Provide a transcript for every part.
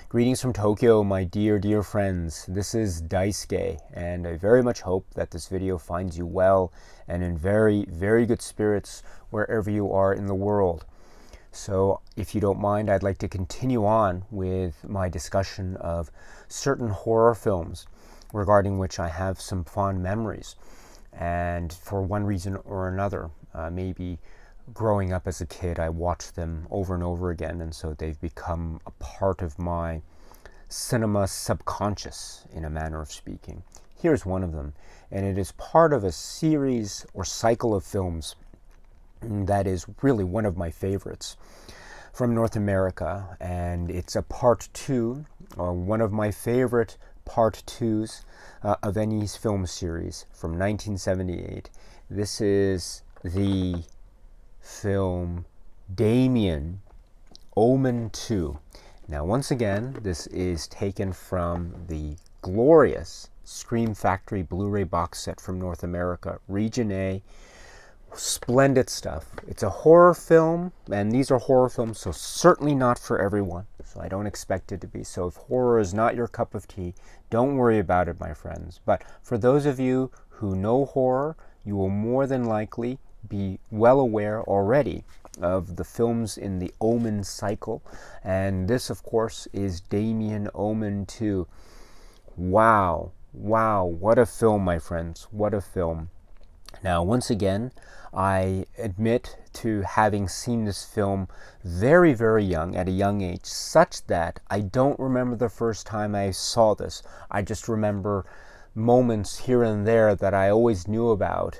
Greetings from Tokyo, my dear friends. This is Daisuke, and I very much hope that this video finds you well and in very good spirits wherever you are in the world. So, if you don't mind, I'd like to continue on with my discussion of certain horror films regarding which I have some fond memories. And for one reason or another, maybe growing up as a kid, I watched them over and over again, and so they've become a part of my cinema subconscious, in a manner of speaking. Here's one of them, and it is part of a series or cycle of films that is really one of my favorites from North America, and it's a part two, or one of my favorite part twos of any film series from 1978. This is the film Damien Omen II. Now, once again, this is taken from the glorious Scream Factory Blu-ray box set from North America, Region A. Splendid stuff. It's a horror film, and these are horror films, so certainly not for everyone. So I don't expect it to be. So if horror is not your cup of tea, don't worry about it, my friends. But for those of you who know horror, you will more than likely be well aware already of the films in the Omen cycle, and this, of course, is Damien Omen II. Wow, what a film, my friends, what a film. Now, once again, I admit to having seen this film very young, at a young age, such that I don't remember the first time I saw this. I just remember moments here and there that I always knew about,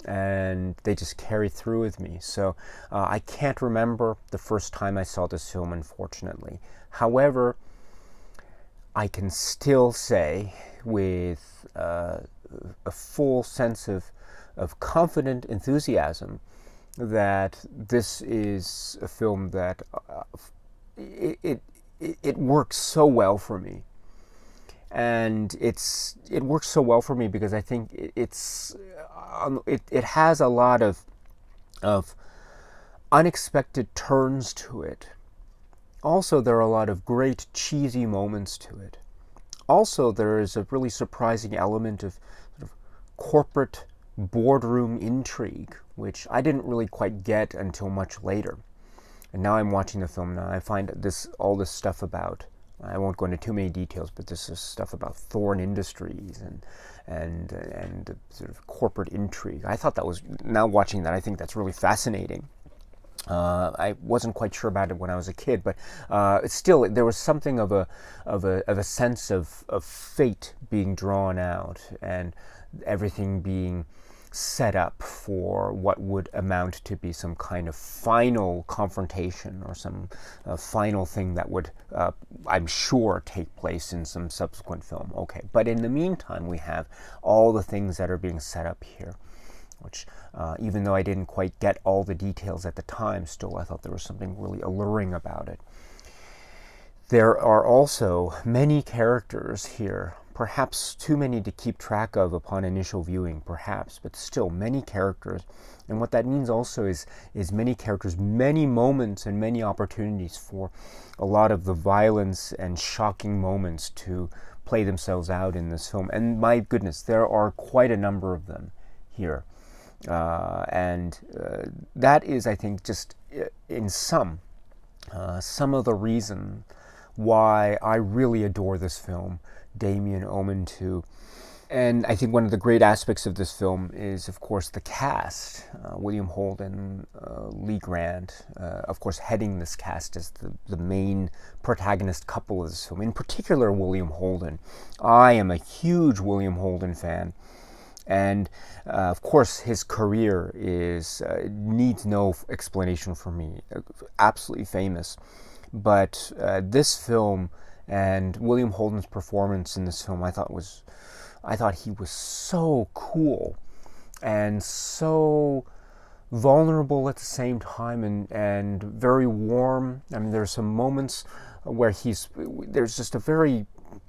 and they just carry through with me. So I can't remember the first time I saw this film, unfortunately. However, I can still say with a full sense of confident enthusiasm that this is a film that it works so well for me. And it works so well for me because I think it has a lot of unexpected turns to it. Also, there are a lot of great cheesy moments to it. Also, there is a really surprising element of sort of corporate boardroom intrigue, which I didn't really quite get until much later. And now I'm watching the film now, I find all this stuff about, I won't go into too many details, but this is stuff about Thorn Industries and sort of corporate intrigue. I thought that was, now watching that, I think that's really fascinating. I wasn't quite sure about it when I was a kid, but still, there was something of a sense of fate being drawn out, and everything being set up for what would amount to be some kind of final confrontation, or some final thing that would, I'm sure, take place in some subsequent film. Okay, but in the meantime, we have all the things that are being set up here, which, even though I didn't quite get all the details at the time, still I thought there was something really alluring about it. There are also many characters here, perhaps too many to keep track of upon initial viewing, perhaps, but still many characters. And what that means also is many characters, many moments, and many opportunities for a lot of the violence and shocking moments to play themselves out in this film. And my goodness, there are quite a number of them here. And that is, I think, just in some of the reason why I really adore this film, Damien Omen II. And I think one of the great aspects of this film is, of course, the cast. William Holden, Lee Grant, of course, heading this cast as the main protagonist couple of this film. In particular, William Holden. I am a huge William Holden fan. And of course, his career needs no explanation for me. Absolutely famous. But this film and William Holden's performance in this film, I thought he was so cool and so vulnerable at the same time, and very warm. I mean, there's some moments where there's just a very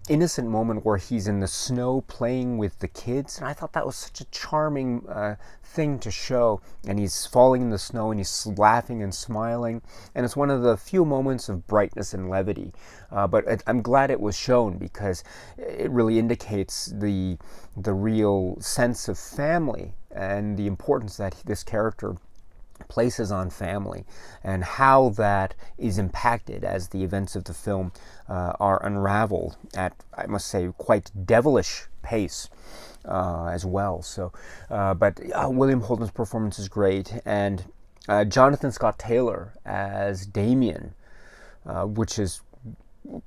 innocent moment where he's in the snow playing with the kids, and I thought that was such a charming thing to show. And he's falling in the snow and he's laughing and smiling, and it's one of the few moments of brightness and levity. But I'm glad it was shown, because it really indicates the real sense of family and the importance that this character places on family, and how that is impacted as the events of the film are unraveled at, I must say, quite devilish pace as well. So, but William Holden's performance is great, and Jonathan Scott Taylor as Damien, which is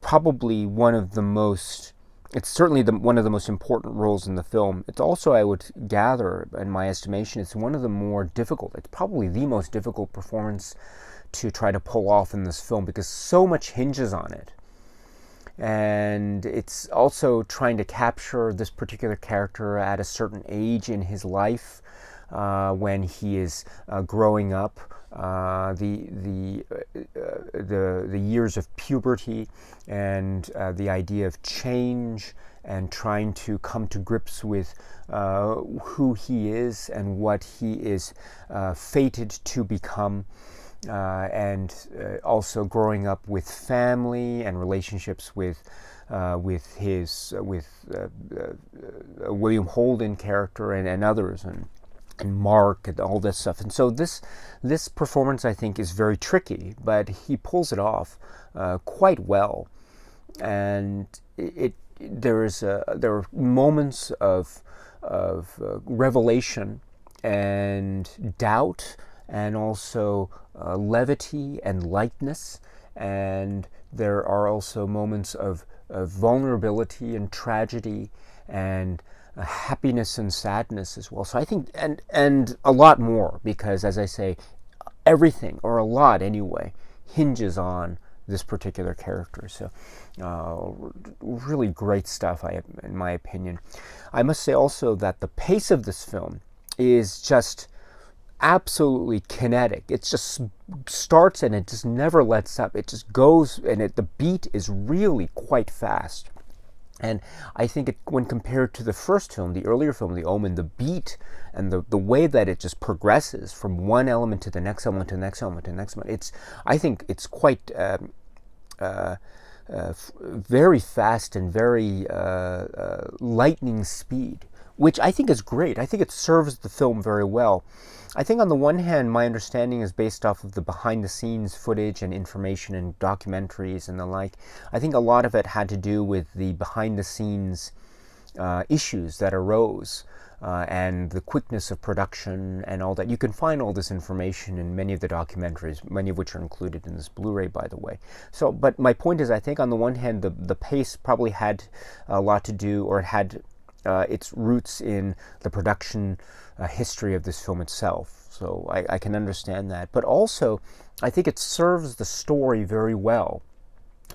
probably one of the most, it's certainly one of the most important roles in the film. It's also, I would gather, in my estimation, it's one of the more difficult, it's probably the most difficult performance to try to pull off in this film, because so much hinges on it. And it's also trying to capture this particular character at a certain age in his life, when he is growing up, the years of puberty, and the idea of change, and trying to come to grips with who he is and what he is fated to become, and also growing up with family and relationships with William Holden character and others, and Mark and all this stuff. And so this performance, I think, is very tricky, but he pulls it off quite well. And there are moments of revelation and doubt, and also levity and lightness, and there are also moments of vulnerability and tragedy, and happiness and sadness as well. So I think, and a lot more, because, as I say, everything, or a lot anyway, hinges on this particular character. So really great stuff, in my opinion. I must say also that the pace of this film is just absolutely kinetic. It just starts and it just never lets up. It just goes, and the beat is really quite fast. And I think when compared to the first film, the earlier film, The Omen, the beat and the way that it just progresses from one element to the next element to the next element to the next element, I think it's quite very fast and very lightning speed, which I think is great. I think it serves the film very well. I think on the one hand, my understanding is based off of the behind-the-scenes footage and information and documentaries and the like. I think a lot of it had to do with the behind-the-scenes issues that arose, and the quickness of production and all that. You can find all this information in many of the documentaries, many of which are included in this Blu-ray, by the way. So, but my point is, I think on the one hand, the pace probably had a lot to do, or it had its roots in the production history of this film itself. So I can understand that. But also, I think it serves the story very well,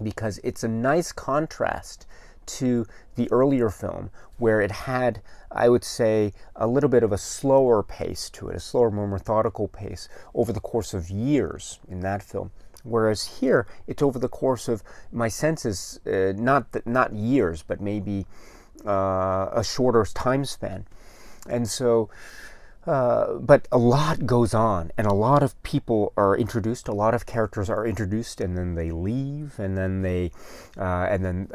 because it's a nice contrast to the earlier film, where it had, I would say, a little bit of a slower pace to it, a slower, more methodical pace over the course of years in that film. Whereas here, it's over the course of, my sense is, not years, but maybe a shorter time span. And so, but a lot goes on, and a lot of people are introduced, a lot of characters are introduced, and then they leave, and then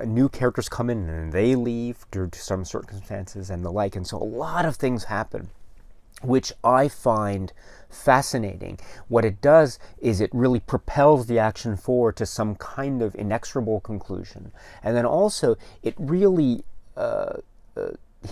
new characters come in, and they leave due to some circumstances and the like. And so a lot of things happen, which I find fascinating. What it does is it really propels the action forward to some kind of inexorable conclusion. And then also, it really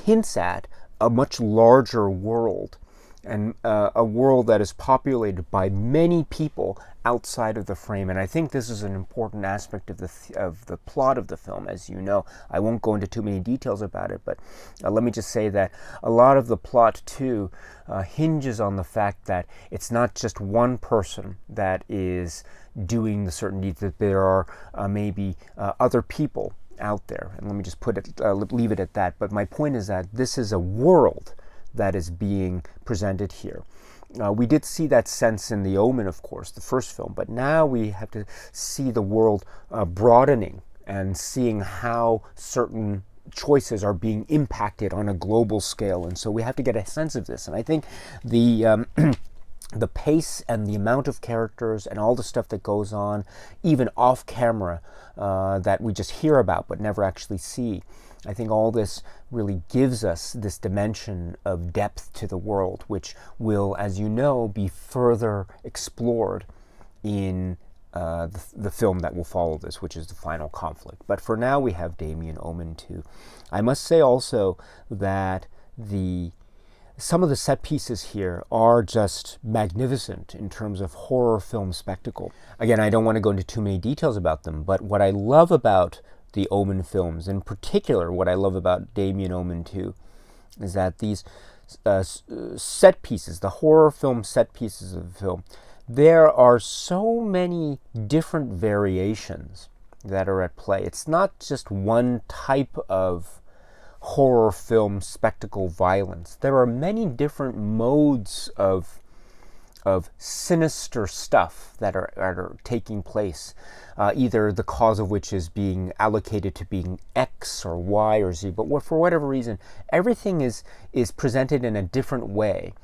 hints at a much larger world, and a world that is populated by many people outside of the frame. And I think this is an important aspect of the plot of the film. As you know, I won't go into too many details about it, but let me just say that a lot of the plot too hinges on the fact that it's not just one person that is doing the certain deeds, that there are maybe other people out there. And let me just leave it at that. But my point is that this is a world that is being presented here. We did see that sense in The Omen, of course, the first film, but now we have to see the world broadening and seeing how certain choices are being impacted on a global scale. And so we have to get a sense of this. And I think the the pace and the amount of characters and all the stuff that goes on, even off camera, that we just hear about but never actually see, I think all this really gives us this dimension of depth to the world, which will, as you know, be further explored in the film that will follow this, which is The Final Conflict. But for now, we have Damien Omen II. I must say also that some of the set pieces here are just magnificent in terms of horror film spectacle. Again, I don't want to go into too many details about them, but what I love about the Omen films, in particular what I love about Damien Omen II, is that these set pieces, the horror film set pieces of the film, there are so many different variations that are at play. It's not just one type of horror film spectacle violence. There are many different modes of sinister stuff that are taking place, either the cause of which is being allocated to being X or Y or Z, but for whatever reason, everything is presented in a different way.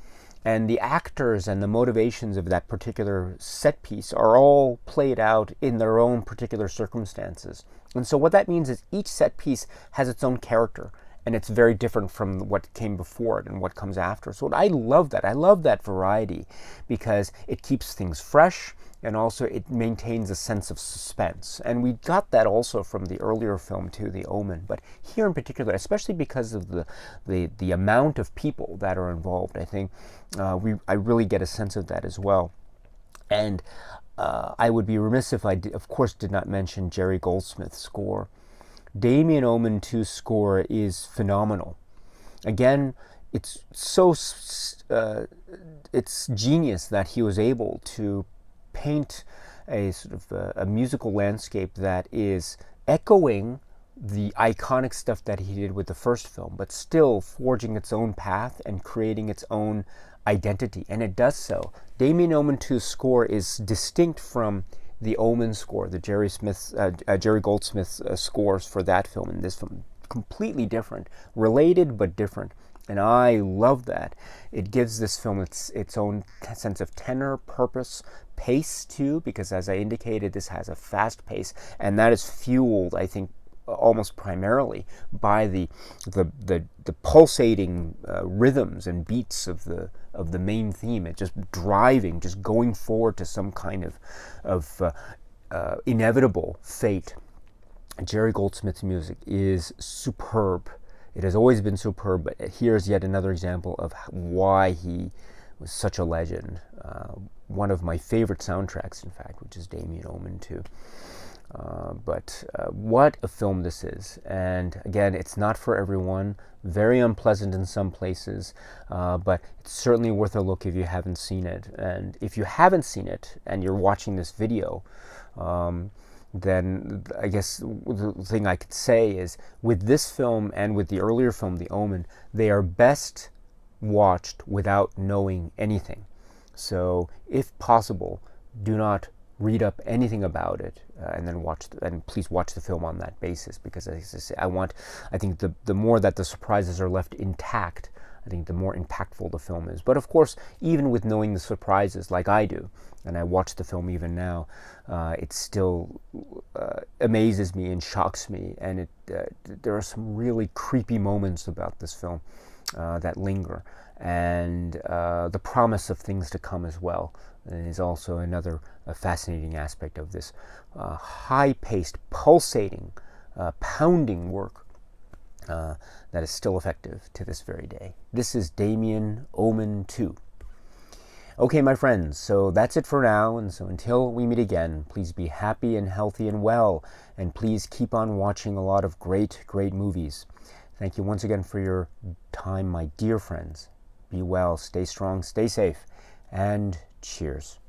And the actors and the motivations of that particular set piece are all played out in their own particular circumstances. And so what that means is each set piece has its own character, and it's very different from what came before it and what comes after. So I love that. I love that variety because it keeps things fresh, and also it maintains a sense of suspense. And we got that also from the earlier film too, The Omen. But here in particular, especially because of the amount of people that are involved, I think I really get a sense of that as well. And I would be remiss if I, of course, did not mention Jerry Goldsmith's score. Damien Omen II's score is phenomenal. Again, it's so it's genius that he was able to paint a sort of a musical landscape that is echoing the iconic stuff that he did with the first film, but still forging its own path and creating its own identity. And it does so. Damien Omen II's score is distinct from the Omen score, the Jerry Goldsmith scores for that film and this film. Completely different, related but different. And I love that. It gives this film its own sense of tenor, purpose, pace too, because as I indicated, this has a fast pace, and that is fueled, I think, almost primarily by the pulsating rhythms and beats of the main theme. It's just driving, just going forward to some kind of inevitable fate. Jerry Goldsmith's music is superb. It has always been superb, but here's yet another example of why he was such a legend. One of my favorite soundtracks, in fact, which is Damien Omen II. But what a film this is. And again, it's not for everyone. Very unpleasant in some places, but it's certainly worth a look if you haven't seen it. And if you haven't seen it and you're watching this video, then I guess the thing I could say is with this film and with the earlier film, The Omen, they are best watched without knowing anything. So if possible, do not read up anything about it and then please watch the film on that basis, because as I say, I think the more that the surprises are left intact, I think the more impactful the film is. But of course, even with knowing the surprises like I do, and I watch the film even now, it still amazes me and shocks me, and there are some really creepy moments about this film that linger, and the promise of things to come as well is also another fascinating aspect of this high-paced, pulsating, pounding work that is still effective to this very day. This is Damien Omen II. Okay, my friends, so that's it for now, and so until we meet again, please be happy and healthy and well, and please keep on watching a lot of great, great movies. Thank you once again for your time, my dear friends. Be well, stay strong, stay safe, and cheers.